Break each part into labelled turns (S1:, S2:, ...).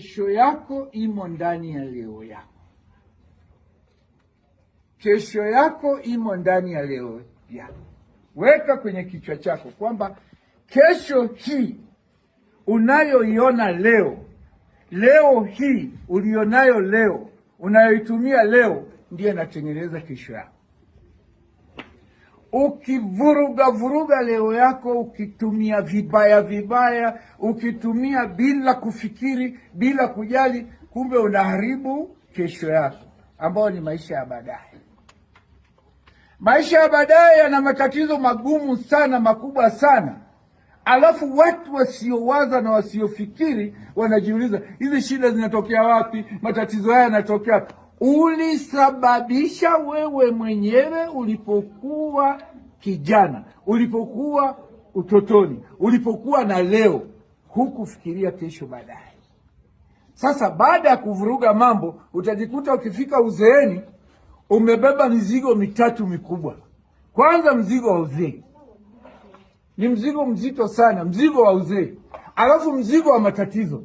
S1: Kesho yako imo ndani ya leo yako. Kesho yako imo ndani ya leo yako. Weka kwenye kichwa chako kwamba kesho hii unayoiona leo, leo hii ulionayo leo, unayoitumia leo, ndiye inatengeneza kesho yako. Ukivuruga leo yako, ukitumia vibaya, ukitumia bila kufikiri, bila kujali, kumbe unaharibu kesho yako, ambayo ni maisha ya baadaye. Maisha ya baadaye yana matatizo magumu sana, makubwa sana. Alafu watu wasiowaza na wasiofikiri wanajiuliza, hizi shida zinatokea wapi? Matatizo haya yanatokea wapi? Ulisababisha wewe mwenyewe ulipokuwa kijana, ulipokuwa utotoni, ulipokuwa na leo, hukufikiria kesho baadaye. Sasa baada ya kuvuruga mambo, utajikuta ukifika uzeeni umebeba mizigo mitatu mikubwa. Kwanza, mzigo wa uzee. Ni mzigo mzito sana, mzigo wa uzee. Alafu mzigo wa matatizo,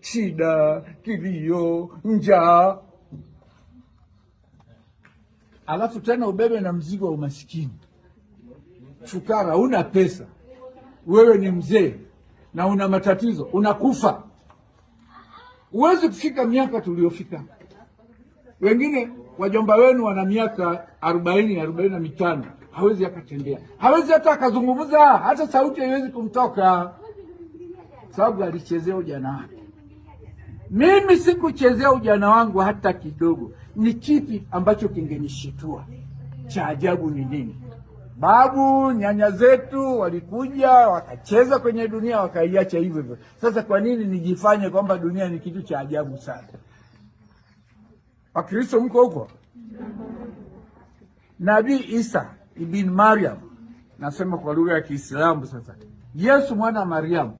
S1: shida, kilio, njaa. Alafu tena ubebe na mzigo wa umasikini. Fukara, una pesa, wewe ni mzee na una matatizo, unakufa. Huwezi kufika miaka tuliofika. Wengine wajomba wenu wana miaka 40, 45, hawezi akatembea, hawezi hata akazungumza, hata sauti haiwezi kumtoka, sababu alichezea ujana wake. Mimi sikuchezea ujana wangu hata kidogo. Ni kipi ambacho kingenishitua? Cha ajabu ni nini? Babu, nyanya zetu walikuja wakacheza kwenye dunia, wakaiacha hivyo hivyo. Sasa kwa nini nijifanye kwamba dunia ni kitu cha ajabu sana? Wakristo mko huko? Nabii Isa ibn Maryam, nasema kwa lugha ya Kiislamu sasa, Yesu mwana Mariamu,